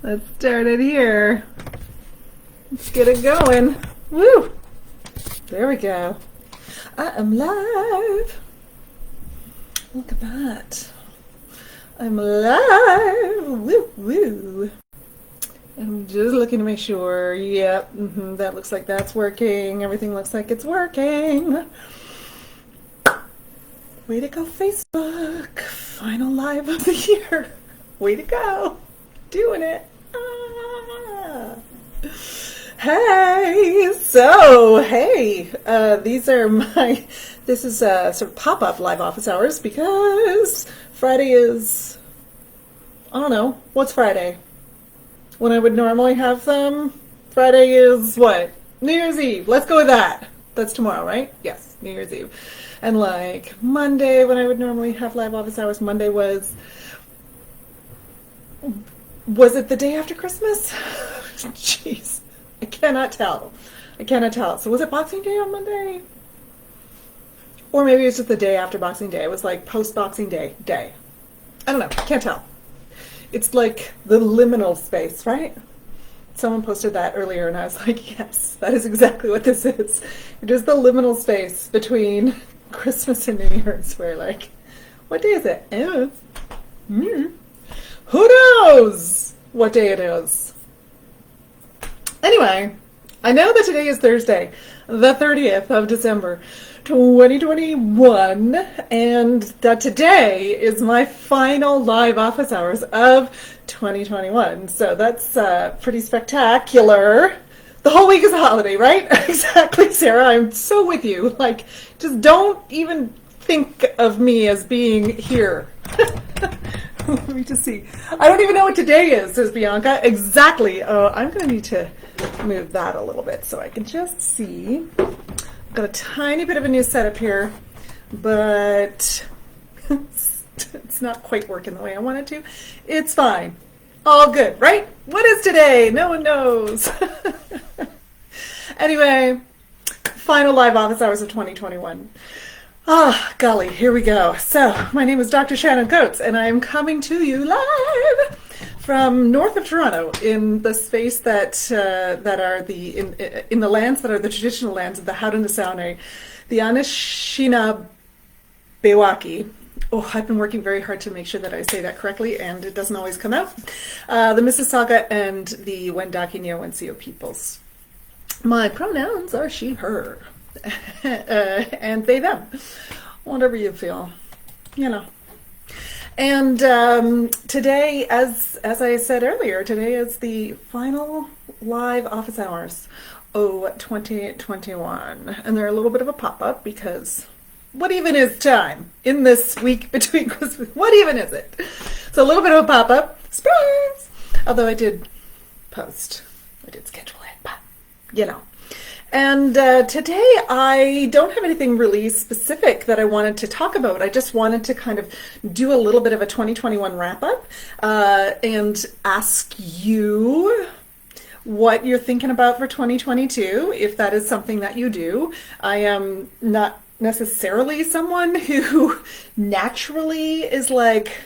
Let's start it here. Let's get it going. Woo! There we go. I am live. Look at that. I'm live. Woo woo. I'm just looking to make sure. Yep, that looks like that's working. Everything looks like it's working. Way to go, Facebook. Final live of the year. Way to go. Doing it. Ah. Hey, so, hey, this is sort of pop-up live office hours because Friday is, I don't know, what's Friday? When I would normally have them, Friday is what? New Year's Eve. Let's go with that. That's tomorrow, right? Yes, New Year's Eve. And like Monday, when I would normally have live office hours, Monday was it the day after Christmas? Jeez, I cannot tell. So was it Boxing Day on Monday? Or maybe it's just the day after Boxing Day. It was like post-Boxing Day. I don't know, can't tell. It's like the liminal space, right? Someone posted that earlier and I was like, yes, that is exactly what this is. It is the liminal space between Christmas and New Year's where like, what day is it? Who knows what day it is? Anyway, I know that today is Thursday, the 30th of December, 2021, and that today is my final live office hours of 2021. So that's pretty spectacular. The whole week is a holiday, right? Exactly, Sarah. I'm so with you. Like, just don't even think of me as being here. Let me just see. I don't even know what today is, says Bianca. Exactly. I'm going to need to move that a little bit so I can just see. I've got a tiny bit of a new setup here, but it's not quite working the way I want it to. It's fine. All good, right? What is today? No one knows. Anyway, final live office hours of 2021. Ah, golly, here we go. So, my name is Dr. Shannon Coates, and I am coming to you live from north of Toronto in the space that are in the lands that are the traditional lands of the Haudenosaunee, the Anishinaabe. Oh, I've been working very hard to make sure that I say that correctly, and it doesn't always come out. The Mississauga and the Wendat-Wendat peoples. My pronouns are she, her. And they, them, whatever you feel, you know. And today, as I said earlier, today is the final live office hours of 2021, and they're a little bit of a pop-up because what even is time in this week between Christmas? What even is it? So a little bit of a pop-up, surprise! Although I did schedule it, but you know. And today I don't have anything really specific that I wanted to talk about. I just wanted to kind of do a little bit of a 2021 wrap-up and ask you what you're thinking about for 2022, if that is something that you do. I am not necessarily someone who naturally is like,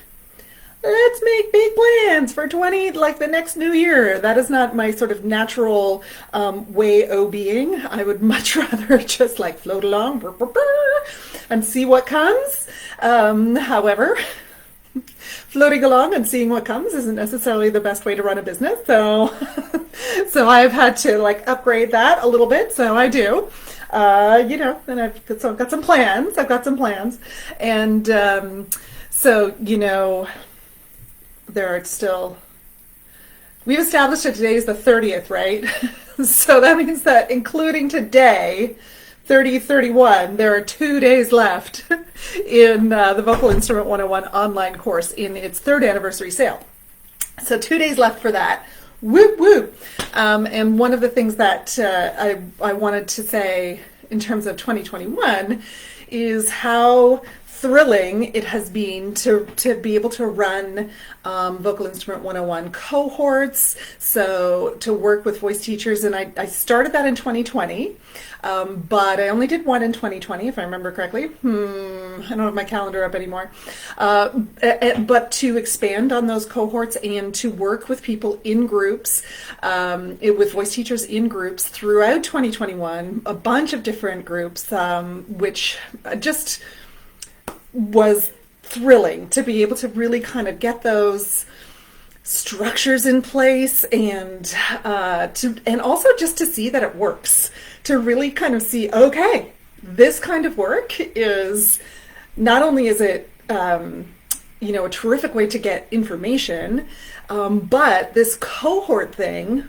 let's make big plans for the next new year. That is not my sort of natural way of being. I would much rather just like float along and see what comes. However, floating along and seeing what comes isn't necessarily the best way to run a business. So, so I've had to like upgrade that a little bit. So I do. You know, and I've got some plans. And so, you know, there are still, we've established that today is the 30th, right? So that means that including today, 30-31, there are 2 days left in the Vocal Instrument 101 online course in its 3rd anniversary sale. So 2 days left for that. Whoop, whoop. And one of the things that I wanted to say in terms of 2021 is how thrilling it has been to be able to run Vocal Instrument 101 cohorts, so to work with voice teachers. And I started that in 2020, but I only did one in 2020, if I remember correctly. I don't have my calendar up anymore. But to expand on those cohorts and to work with people in groups, with voice teachers in groups throughout 2021, a bunch of different groups, which just was thrilling to be able to really kind of get those structures in place, and also just to see that it works, to really kind of see, okay, this kind of work is not only is it a terrific way to get information, but this cohort thing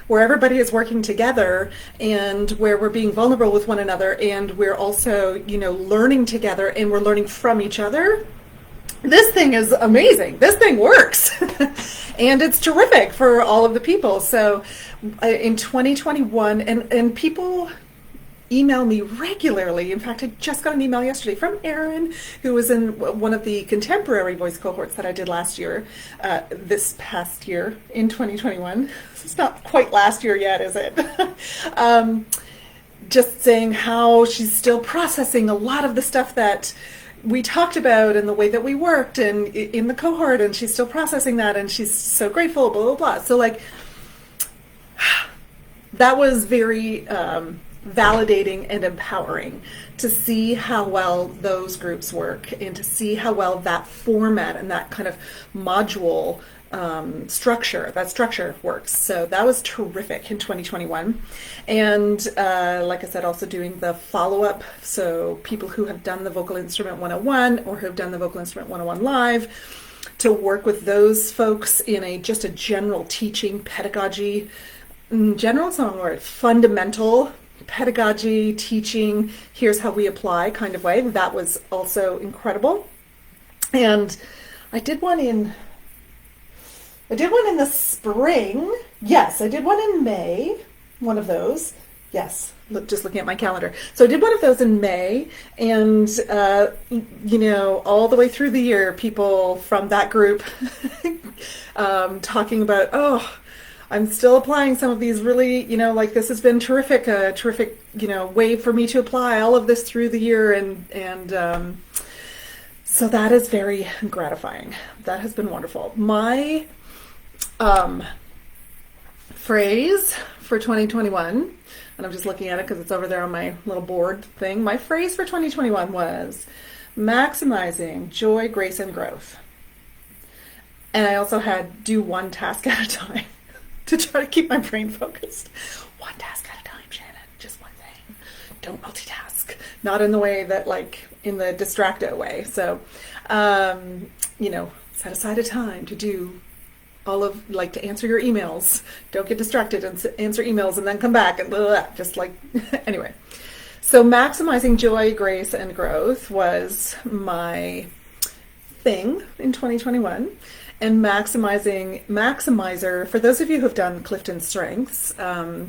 where everybody is working together and where we're being vulnerable with one another, and we're also, learning together, and we're learning from each other. This thing is amazing. This thing works. And it's terrific for all of the people. So in 2021, and people email me regularly. In fact, I just got an email yesterday from Erin, who was in one of the contemporary voice cohorts that I did this past year in 2021. It's not quite last year yet, is it? Just saying how she's still processing a lot of the stuff that we talked about and the way that we worked and in the cohort, and she's still processing that, and she's so grateful, blah, blah, blah. So that was very validating and empowering to see how well those groups work, and to see how well that format and that kind of module structure works. So that was terrific in 2021. And like I said, also doing the follow-up, so people who have done the Vocal Instrument 101 or who have done the Vocal Instrument 101 live, to work with those folks in just a general teaching pedagogy, general is not a word, fundamental pedagogy, teaching, here's how we apply kind of way. That was also incredible. And I did one in the spring. Yes, I did one in May, one of those. Yes, just looking at my calendar. So I did one of those in May, and all the way through the year, people from that group talking about, I'm still applying some of these really, this has been terrific, a terrific, way for me to apply all of this through the year. And so that is very gratifying. That has been wonderful. My phrase for 2021, and I'm just looking at it because it's over there on my little board thing. My phrase for 2021 was maximizing joy, grace, and growth. And I also had do one task at a time to try to keep my brain focused. One task at a time, Shannon. Just one thing. Don't multitask. Not in the way that, in the distracto way. So, set aside a time to do all of, to answer your emails. Don't get distracted and answer emails and then come back and blah, blah, blah. Just anyway. So maximizing joy, grace, and growth was my thing in 2021. And Maximizer, for those of you who have done CliftonStrengths,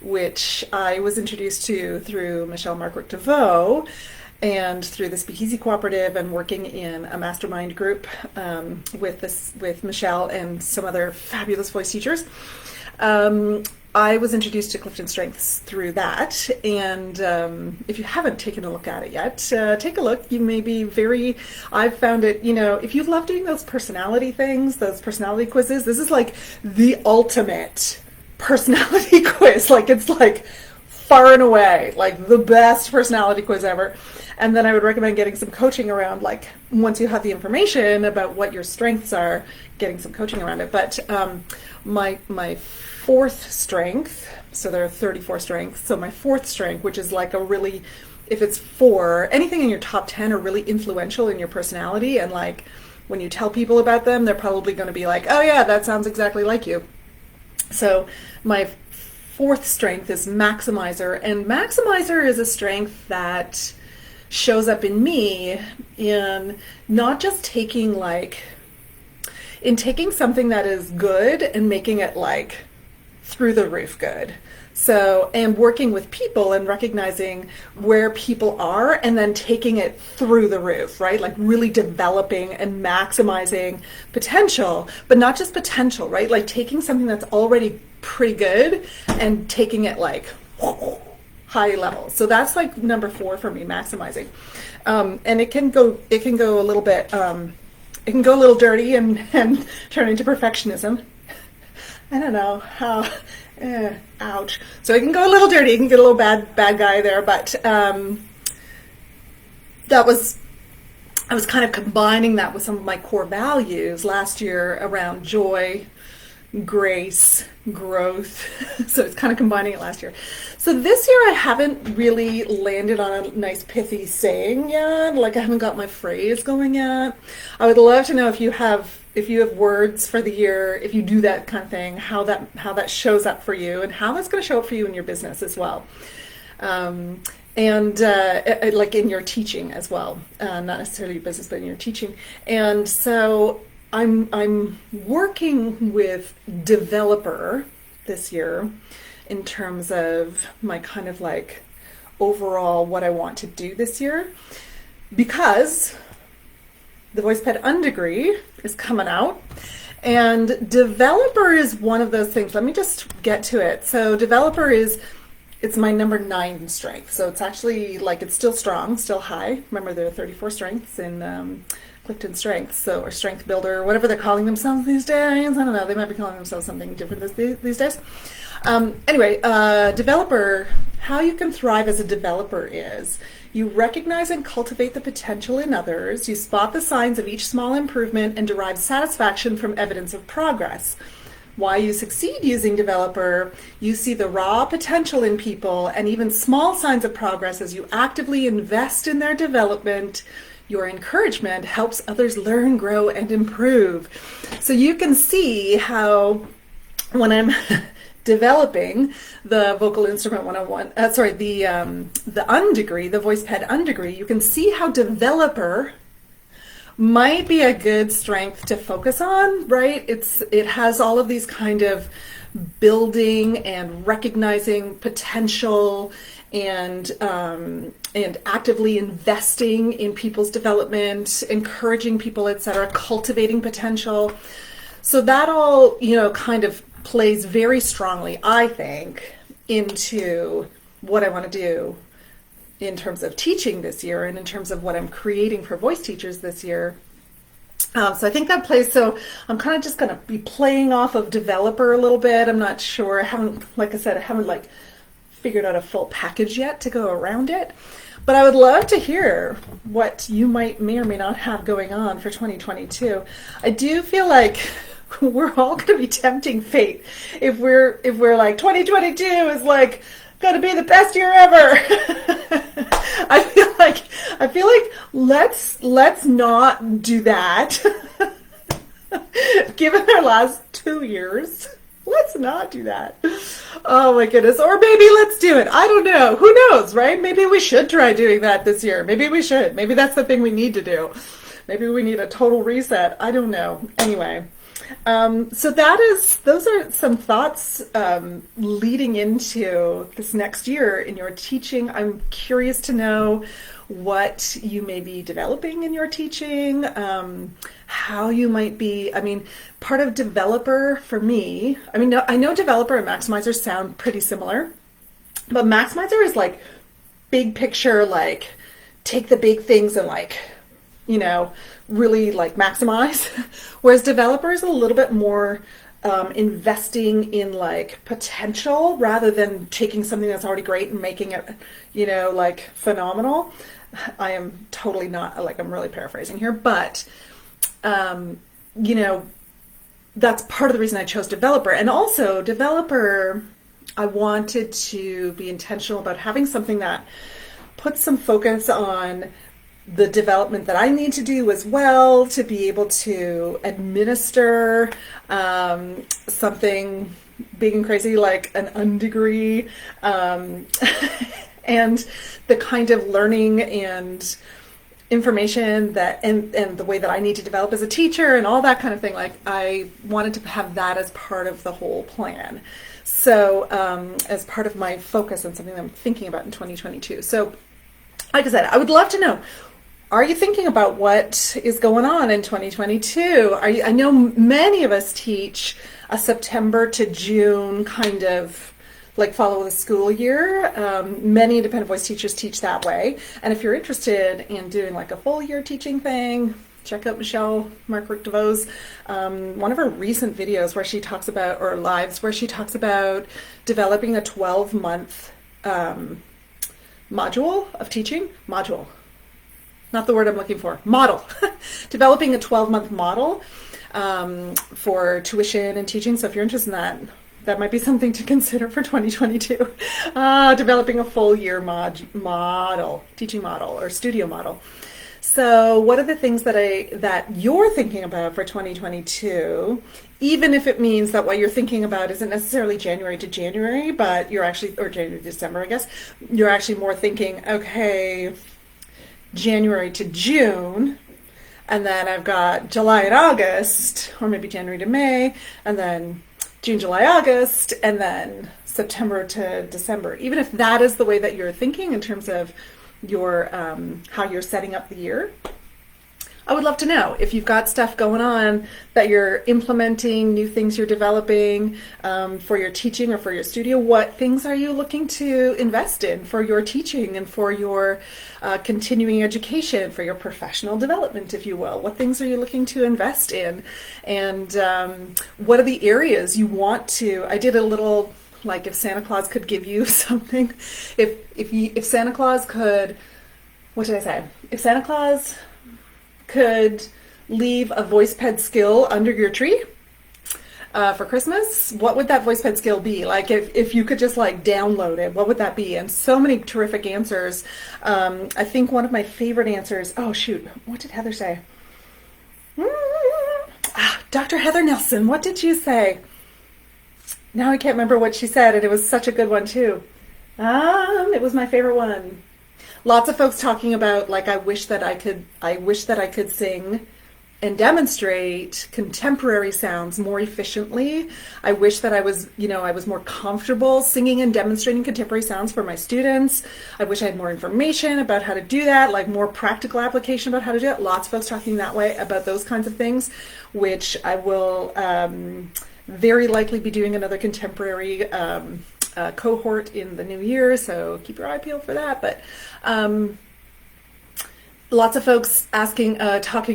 which I was introduced to through Markwart Deveaux and through the SpeakEasy Cooperative, and working in a mastermind group with Michelle and some other fabulous voice teachers. I was introduced to CliftonStrengths through that, and if you haven't taken a look at it yet, take a look. You may be I've found it, if you love doing those personality things, those personality quizzes, this is the ultimate personality quiz. It's far and away, the best personality quiz ever. And then I would recommend getting some coaching around, once you have the information about what your strengths are, getting some coaching around it. But my fourth strength, so there are 34 strengths, so my fourth strength, which is if it's 4, anything in your top 10 are really influential in your personality, and when you tell people about them, they're probably going to be oh yeah, that sounds exactly like you. So my fourth strength is Maximizer, and Maximizer is a strength that shows up in me in not just taking taking something that is good and making it through the roof good. So, and working with people and recognizing where people are and then taking it through the roof, right? Like really developing and maximizing potential, but not just potential, right? Like taking something that's already pretty good and taking it like high level. So that's like number 4 for me, maximizing. And it can go a little bit, it can go a little dirty and turn into perfectionism. I don't know how, ouch. So it can go a little dirty, it can get a little bad guy there, but I was kind of combining that with some of my core values last year around joy, grace, growth. So it's kind of combining it last year. So this year I haven't really landed on a nice pithy saying yet. Like I haven't got my phrase going yet. I would love to know if you have words for the year, if you do that kind of thing, how that shows up for you and how that's going to show up for you in your business as well. And like in your teaching as well, not necessarily your business, but in your teaching. And so I'm working with developer this year in terms of my kind of like overall what I want to do this year, because the Voice Ped Undegree is coming out, and developer is one of those things. Let me just get to it. So developer it's my number 9 strength. So it's actually like, it's still strong, still high. Remember there are 34 strengths in CliftonStrengths, so, or Strength Builder, or whatever they're calling themselves these days. I don't know, they might be calling themselves something different these days. Anyway, developer, how you can thrive as a developer is you recognize and cultivate the potential in others, you spot the signs of each small improvement and derive satisfaction from evidence of progress. Why you succeed using developer, you see the raw potential in people and even small signs of progress as you actively invest in their development. Your encouragement helps others learn, grow, and improve. So you can see how when I'm developing the Vocal Instrument 101, the Undegree, the Voice Ped Undegree, you can see how developer might be a good strength to focus on, right? It has all of these kind of building and recognizing potential and actively investing in people's development, encouraging people, etc., cultivating potential. So that all, kind of plays very strongly, I think, into what I want to do in terms of teaching this year and in terms of what I'm creating for voice teachers this year. So I think that plays, so I'm kind of just going to be playing off of developer a little bit. I'm not sure. I haven't figured out a full package yet to go around it. But I would love to hear what you may or may not have going on for 2022. I do feel like we're all going to be tempting fate if we're like 2022 is like going to be the best year ever. I feel like let's not do that. Given our last 2 years, let's not do that. Oh my goodness. Or maybe let's do it. I don't know. Who knows, right? Maybe we should try doing that this year. Maybe we should. Maybe that's the thing we need to do. Maybe we need a total reset. I don't know. Anyway. So those are some thoughts leading into this next year in your teaching. I'm curious to know what you may be developing in your teaching, how you might be, part of developer for me, I know developer and maximizer sound pretty similar, but maximizer is like big picture, like take the big things and really like maximize, whereas developer is a little bit more investing in like potential rather than taking something that's already great and making it, like phenomenal. I am totally not, I'm really paraphrasing here, but that's part of the reason I chose developer. And also developer, I wanted to be intentional about having something that puts some focus on the development that I need to do as well to be able to administer something big and crazy like an Undegree, and the kind of learning and information that and the way that I need to develop as a teacher and all that kind of thing. Like, I wanted to have that as part of the whole plan. So as part of my focus and something that I'm thinking about in 2022. So like I said, I would love to know, are you thinking about what is going on in 2022? I know many of us teach a September to June kind of like follow the school year. Many independent voice teachers teach that way. And if you're interested in doing like a full year teaching thing, check out Markwart Deveaux', one of her recent videos where she talks about, or lives where she talks about developing a 12-month module of teaching. Module. Not the word I'm looking for. Model. Developing a 12-month model for tuition and teaching. So if you're interested in that might be something to consider for 2022. Developing a full year model, teaching model or studio model. So what are the things that you're thinking about for 2022, even if it means that what you're thinking about isn't necessarily January to January, but you're actually, or January to December, I guess, you're actually more thinking, okay, January to June, and then I've got July and August, or maybe January to May, and then June, July, August, and then September to December. Even if that is the way that you're thinking in terms of your how you're setting up the year, I would love to know if you've got stuff going on that you're implementing, new things you're developing for your teaching or for your studio. What things are you looking to invest in for your teaching and for your continuing education, for your professional development, if you will? What things are you looking to invest in? And what are the areas you want to? I did a little, like, if Santa Claus could give you something, if Santa Claus could, what did I say? If Santa Claus could leave a voice ped skill under your tree for Christmas, what would that voice ped skill be? Like, if you could just like download it, what would that be? And so many terrific answers. I think one of my favorite answers, oh shoot, what did Heather say? Dr. Heather Nelson, what did you say? Now I can't remember what she said, and it was such a good one too. It was my favorite one. Lots of folks talking about, like, I wish that I could sing and demonstrate contemporary sounds more efficiently. I wish that I was more comfortable singing and demonstrating contemporary sounds for my students. I wish I had more information about how to do that, like more practical application about how to do it. Lots of folks talking that way about those kinds of things, which I will very likely be doing another contemporary cohort in the new year, so keep your eye peeled for that. But lots of folks talking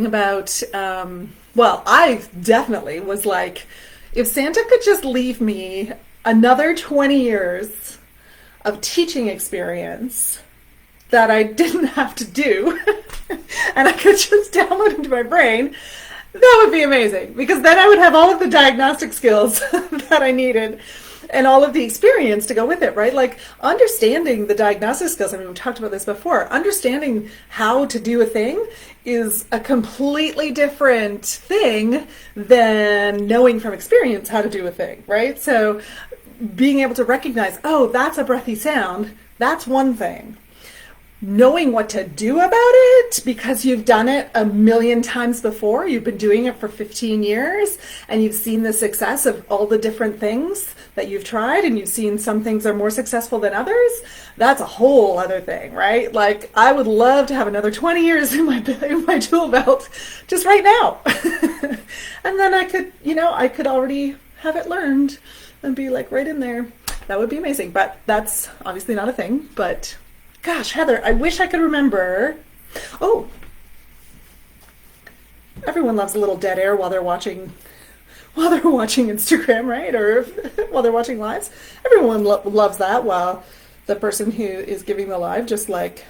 about, well, I definitely was like, if Santa could just leave me another 20 years of teaching experience that I didn't have to do, and I could just download into my brain, that would be amazing, because then I would have all of the diagnostic skills that I needed and all of the experience to go with it, right? Like, understanding the diagnostic skills, I mean, we talked about this before, understanding how to do a thing is a completely different thing than knowing from experience how to do a thing, right? So being able to recognize, oh, that's a breathy sound, that's one thing. Knowing what to do about it because you've done it a million times before, you've been doing it for 15 years, and you've seen the success of all the different things that you've tried, and you've seen some things are more successful than others, that's a whole other thing, right? Like, I would love to have another 20 years in my tool belt just right now. And then I could already have it learned and be like right in there. That would be amazing, but that's obviously not a thing. But gosh, Heather, I wish I could remember. Oh, everyone loves a little dead air while they're watching Instagram, right? Or while they're watching lives. Everyone loves that, while the person who is giving the live just like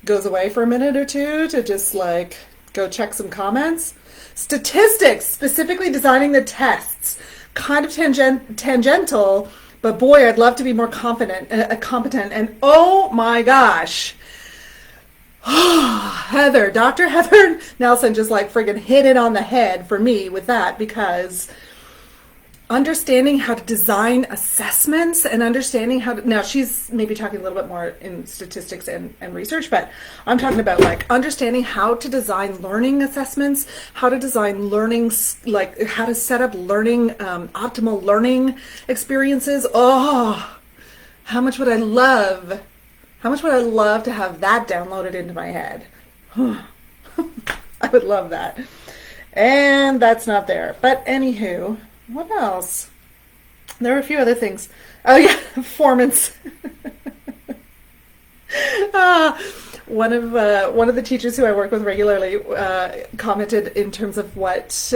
goes away for a minute or two to just like go check some comments. Statistics, specifically designing the tests, kind of tangential, but boy, I'd love to be more competent. And oh my gosh, Heather, Dr. Heather Nelson just like friggin' hit it on the head for me with that, because understanding how to design assessments and understanding how to, now she's maybe talking a little bit more in statistics and research, but I'm talking about like understanding how to design learning assessments, how to design learning, like how to set up learning, optimal learning experiences. Oh, how much would I love to have that downloaded into my head? I would love that. And that's not there. But anywho, what else? There are a few other things. Oh yeah, performance. One of the teachers who I work with regularly commented in terms of what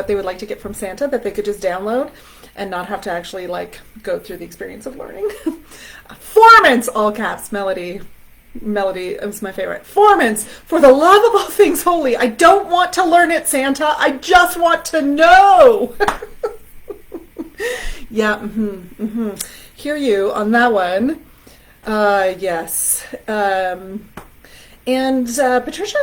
they would like to get from Santa, that they could just download and not have to actually like go through the experience of learning. Performance, all caps, Melody is my favorite. Performance, for the love of all things holy. I don't want to learn it, Santa. I just want to know. Yeah, hear you on that one. Yes. And Patricia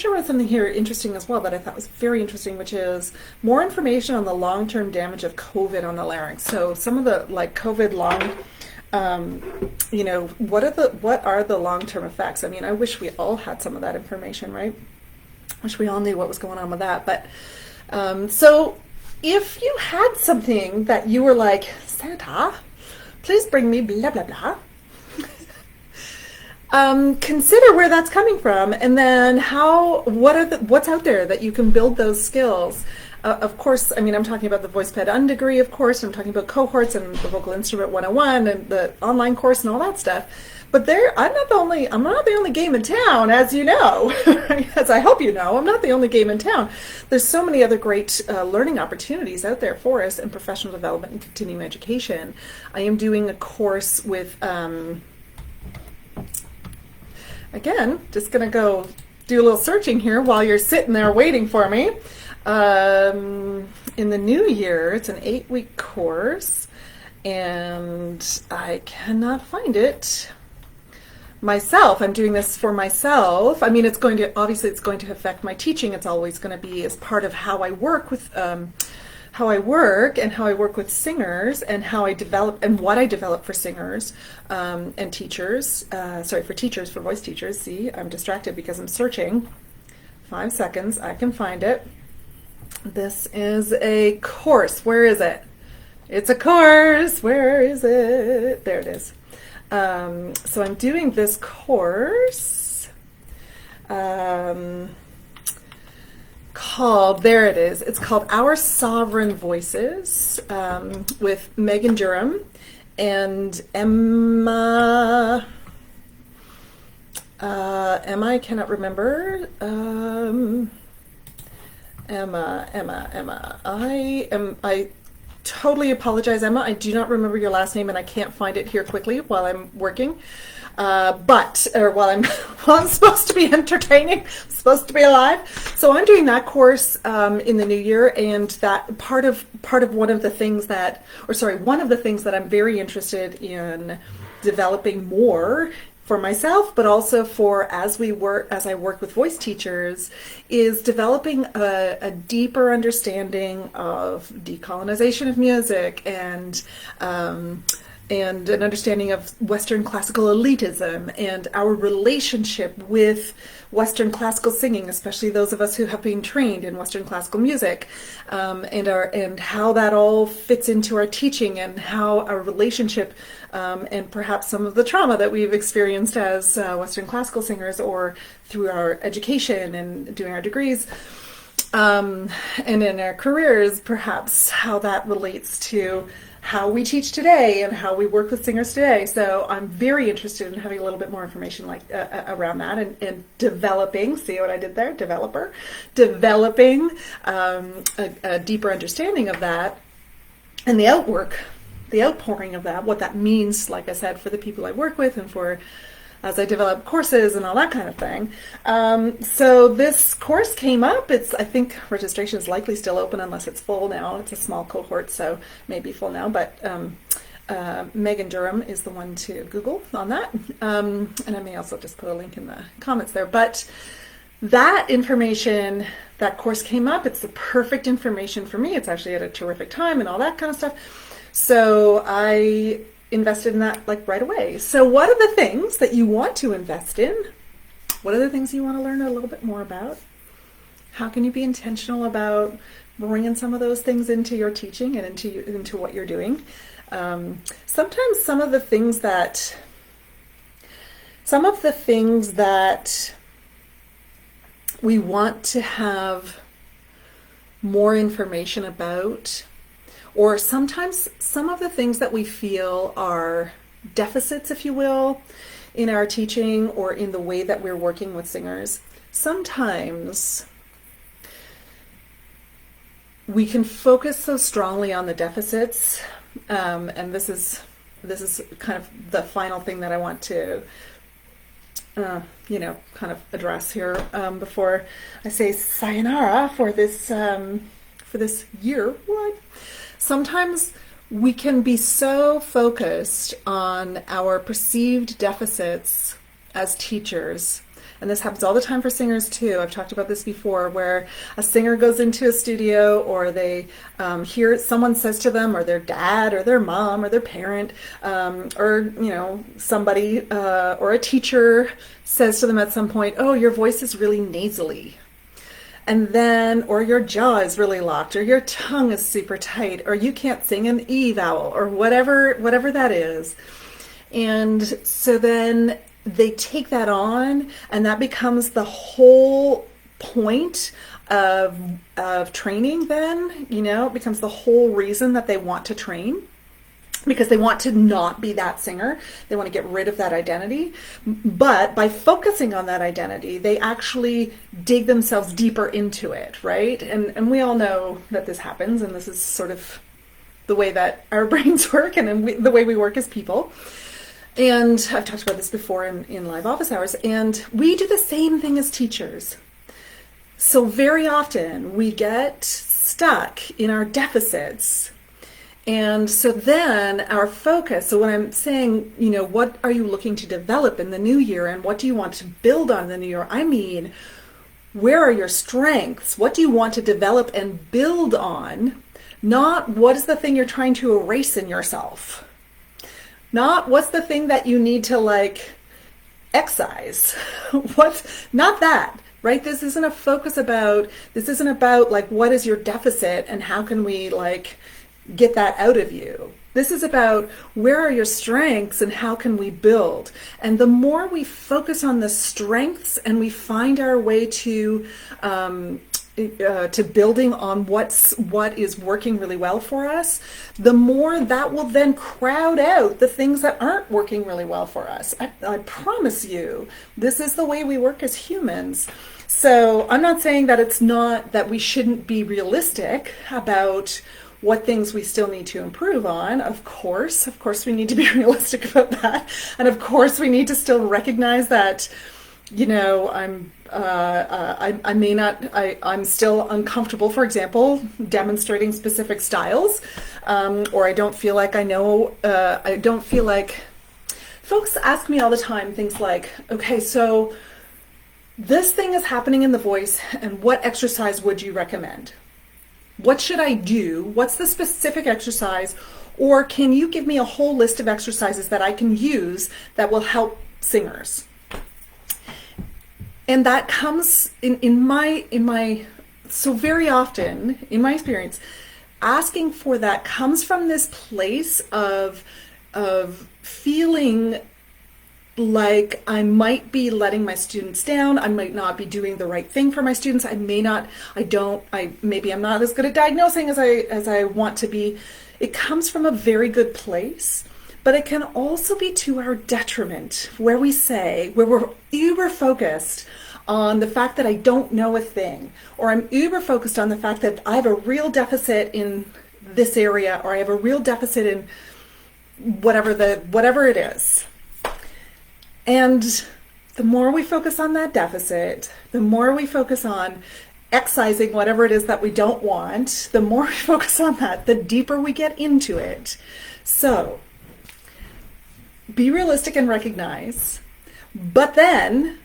wrote something here interesting as well that I thought was very interesting, which is more information on the long-term damage of COVID on the larynx. So some of the like COVID long, what are the long-term effects? I mean, I wish we all had some of that information, right? Wish we all knew what was going on with that. But so if you had something that you were like, Santa, please bring me blah blah blah. Consider where that's coming from, and then what's out there that you can build those skills. Of course, I mean, I'm talking about the Voice Ped Undegree, of course, I'm talking about cohorts and the Vocal Instrument 101 and the online course and all that stuff. But I'm not the only game in town, as you know, as I hope you know. I'm not the only game in town. There's so many other great learning opportunities out there for us in professional development and continuing education. I am doing a course with, again, just going to go do a little searching here while you're sitting there waiting for me. In the new year, it's an 8-week course, and I cannot find it myself. I'm doing this for myself. I mean, it's going to affect my teaching. It's always going to be as part of how I work with how I work with singers, and how I develop and what I develop for singers and teachers. For voice teachers. See, I'm distracted because I'm searching. 5 seconds, I can find it. This is a course. Where is it? It's a course. Where is it? There it is. So I'm doing this course called, there it is, it's called Our Sovereign Voices, with Megan Durham and Emma, I cannot remember, Emma. I totally apologize, Emma. I do not remember your last name, and I can't find it here quickly while I'm working. While I'm supposed to be entertaining, supposed to be alive. So I'm doing that course in the new year, and that part of one of the things that I'm very interested in developing more for myself, but also as I work with voice teachers, is developing a deeper understanding of decolonization of music and an understanding of Western classical elitism and our relationship with Western classical singing, especially those of us who have been trained in Western classical music, and how that all fits into our teaching, and how our relationship and perhaps some of the trauma that we've experienced as Western classical singers, or through our education and doing our degrees, and in our careers, perhaps how that relates to how we teach today and how we work with singers today. So I'm very interested in having a little bit more information around that, and developing, see what I did there, developing a deeper understanding of that, and the outpouring of that, what that means, like I said, for the people I work with, and for as I develop courses and all that kind of thing. So this course came up. I think registration is likely still open unless it's full now. It's a small cohort, so maybe full now, but Megan Durham is the one to Google on that. And I may also just put a link in the comments there. But that information that course came up, it's the perfect information for me. It's actually at a terrific time and all that kind of stuff. So I invested in that like right away. So what are the things that you want to invest in? What are the things you want to learn a little bit more about? How can you be intentional about bringing some of those things into your teaching and into what you're doing? Sometimes some of the things that we want to have more information about, or sometimes some of the things that we feel are deficits, if you will, in our teaching or in the way that we're working with singers, sometimes we can focus so strongly on the deficits, and this is kind of the final thing that I want to kind of address here before I say sayonara for this year. What? Sometimes we can be so focused on our perceived deficits as teachers, and this happens all the time for singers too. I've talked about this before, where a singer goes into a studio, or they hear someone says to them, or their dad or their mom or their parent, or somebody or a teacher says to them at some point, "Oh, your voice is really nasally." And then, or your jaw is really locked, or your tongue is super tight, or you can't sing an E vowel, or whatever that is. And so then they take that on, and that becomes the whole point of training then, it becomes the whole reason that they want to train. Because they want to not be that singer. They want to get rid of that identity. But by focusing on that identity, they actually dig themselves deeper into it, right? And we all know that this happens, and this is sort of the way that our brains work and the way we work as people. And I've talked about this before in live office hours. And we do the same thing as teachers. So very often we get stuck in our deficits. And so then our focus, so when I'm saying, what are you looking to develop in the new year, and what do you want to build on in the new year? I mean, where are your strengths? What do you want to develop and build on? Not what is the thing you're trying to erase in yourself. Not what's the thing that you need to excise. Not that, right? This isn't about what is your deficit and how can we get that out of you. This is about where are your strengths and how can we build. And the more we focus on the strengths and we find our way to building on what is working really well for us, the more that will then crowd out the things that aren't working really well for us. I promise you, this is the way we work as humans. So I'm not saying that we shouldn't be realistic about what things we still need to improve on. Of course we need to be realistic about that. And of course we need to still recognize that, I'm still uncomfortable, for example, demonstrating specific styles, or I don't feel like folks ask me all the time things like, okay, so this thing is happening in the voice, and what exercise would you recommend? What should I do? What's the specific exercise? Or can you give me a whole list of exercises that I can use that will help singers? And that comes so very often, in my experience, asking for that comes from this place of feeling like I might be letting my students down. I might not be doing the right thing for my students. Maybe I'm not as good at diagnosing as I want to be. It comes from a very good place, but it can also be to our detriment, where we're uber focused on the fact that I don't know a thing, or I'm uber focused on the fact that I have a real deficit in this area, or I have a real deficit in whatever it is. And the more we focus on that deficit, the more we focus on excising whatever it is that we don't want, the more we focus on that, the deeper we get into it. So be realistic and recognize, but then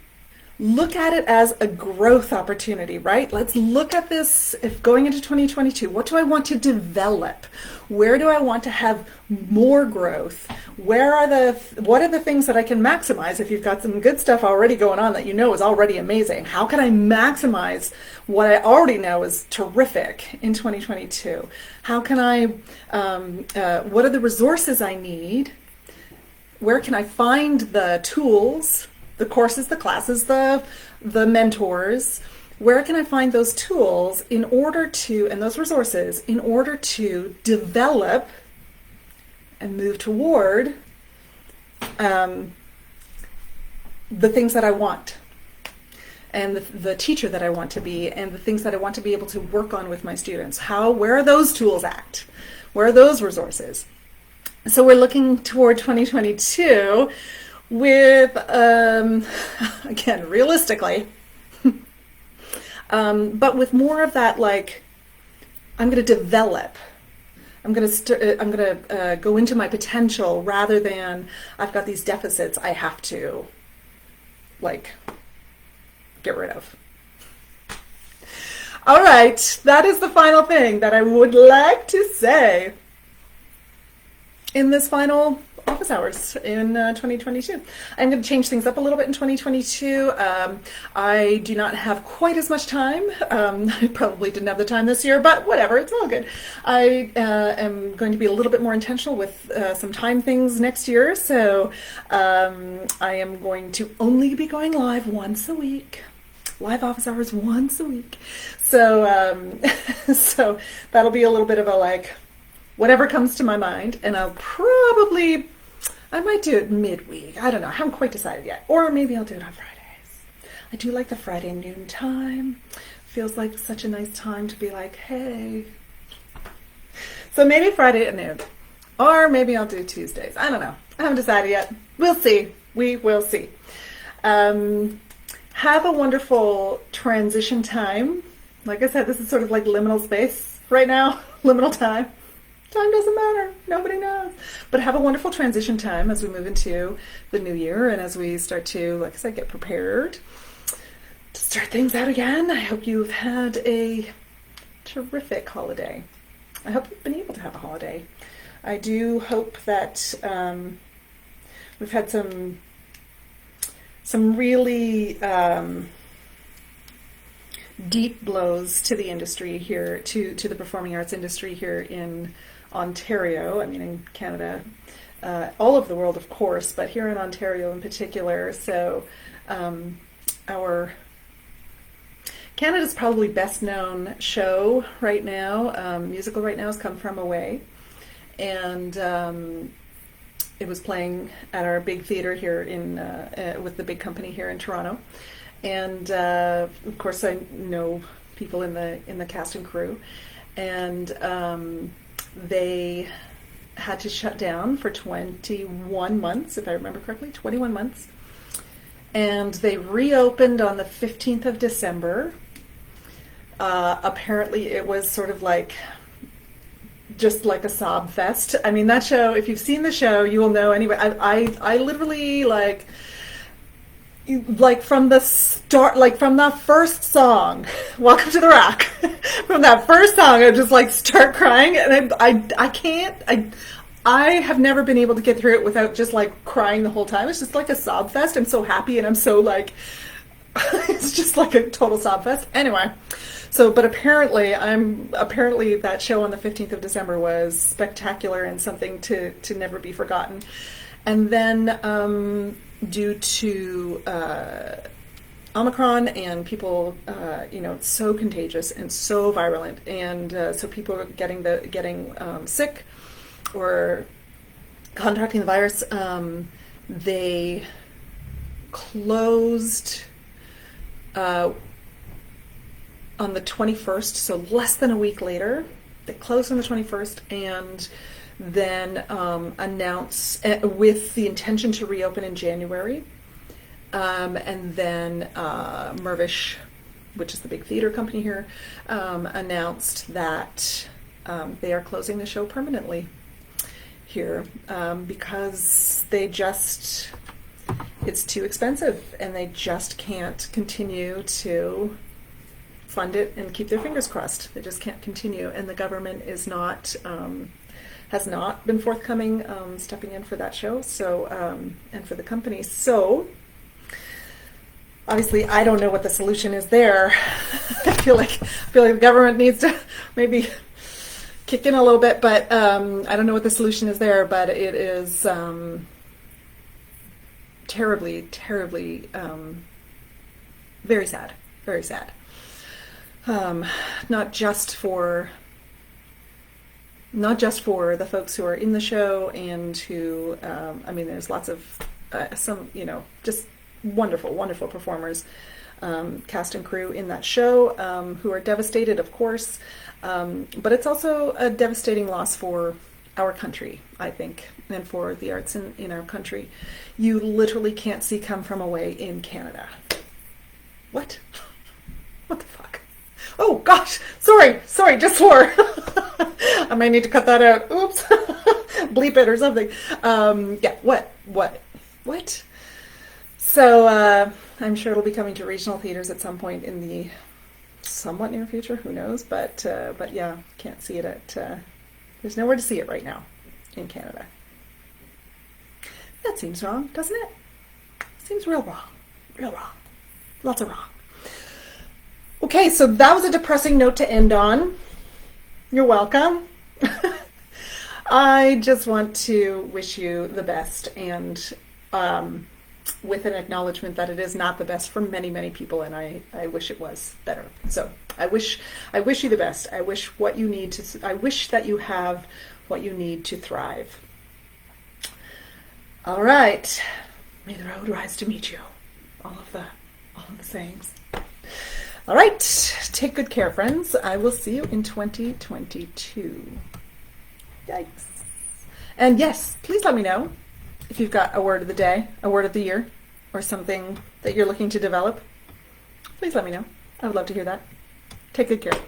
look at it as a growth opportunity, right? Let's look at this, if going into 2022, what do I want to develop? Where do I want to have more growth? What are the things that I can maximize? If you've got some good stuff already going on that you know is already amazing, how can I maximize what I already know is terrific in 2022? How can I, what are the resources I need? Where can I find the tools, the courses, the classes, the mentors? Where can I find those tools in order to, and those resources, in order to develop and move toward the things that I want, and the teacher that I want to be, and the things that I want to be able to work on with my students? Where are those tools at? Where are those resources? So we're looking toward 2022 with, again, realistically, but with more of that, like, I'm going to develop. I'm going to go into my potential rather than I've got these deficits I have to, like, get rid of. All right, that is the final thing that I would like to say in this final office hours in 2022. I'm going to change things up a little bit in 2022. I do not have quite as much time. I probably didn't have the time this year, but whatever, it's all good. I am going to be a little bit more intentional with some time things next year. So I am going to only be going live once a week. Live office hours once a week. So, so that'll be a little bit of a, like, whatever comes to my mind, and I might do it midweek. I don't know. I haven't quite decided yet. Or maybe I'll do it on Fridays. I do like the Friday noon time. Feels like such a nice time to be like, hey. So maybe Friday at noon. Or maybe I'll do Tuesdays. I don't know. I haven't decided yet. We'll see. We will see. Have a wonderful transition time. Like I said, this is sort of like liminal space right now. Liminal time. Time doesn't matter. Nobody knows. But have a wonderful transition time as we move into the new year and as we start to, like I said, get prepared to start things out again. I hope you've had a terrific holiday. I hope you've been able to have a holiday. I do hope that we've had some really deep blows to the industry here, to the performing arts industry here in Ontario. I mean, in Canada, all over the world, of course, but here in Ontario in particular. So our Canada's probably best known show right now, musical right now, is Come From Away. And it was playing at our big theater here with the big company here in Toronto. And of course, I know people in the cast and crew, and they had to shut down for 21 months, if I remember correctly, 21 months. And they reopened on the 15th of December. Apparently, it was sort of like just like a sob fest. I mean, that show, if you've seen the show, you will know anyway. I literally, like from the start, like from that first song, Welcome to the Rock, from that first song, I just like start crying, and I can't, I have never been able to get through it without just like crying the whole time. It's just like a sob fest. I'm so happy, and I'm so like, it's just like a total sob fest. Anyway, so, but apparently that show on the 15th of December was spectacular and something to never be forgotten. And then, due to Omicron and people, it's so contagious and so virulent, and so people are getting sick or contracting the virus. They closed on the 21st, so less than a week later. They closed on the 21st, and then announce with the intention to reopen in January. And then Mirvish, which is the big theater company here, announced that they are closing the show permanently here because they just, it's too expensive, and they just can't continue to fund it and keep their fingers crossed. They just can't continue, and the government is not has not been forthcoming, stepping in for that show. So and for the company. So obviously, I don't know what the solution is there. I feel like the government needs to maybe kick in a little bit, but I don't know what the solution is there. But it is terribly, terribly, very sad, very sad. Not just for the folks who are in the show and who, I mean, there's lots of some, just wonderful, wonderful performers, cast and crew in that show, who are devastated, of course, but it's also a devastating loss for our country, I think, and for the arts in our country. You literally can't see Come From Away in Canada. What? What the fuck? Oh gosh, sorry, just swore. I might need to cut that out. Oops. Bleep it or something. Yeah, what? So I'm sure it'll be coming to regional theaters at some point in the somewhat near future. Who knows? But yeah, can't see it at. There's nowhere to see it right now in Canada. That seems wrong, doesn't it? Seems real wrong. Real wrong. Lots of wrong. Okay, so that was a depressing note to end on. You're welcome. I just want to wish you the best, and with an acknowledgement that it is not the best for many, many people, and I wish it was better. So I wish you the best. I wish that you have what you need to thrive. All right. May the road rise to meet you. All of the sayings. All right. Take good care, friends. I will see you in 2022. Yikes. And yes, please let me know if you've got a word of the day, a word of the year, or something that you're looking to develop. Please let me know. I would love to hear that. Take good care.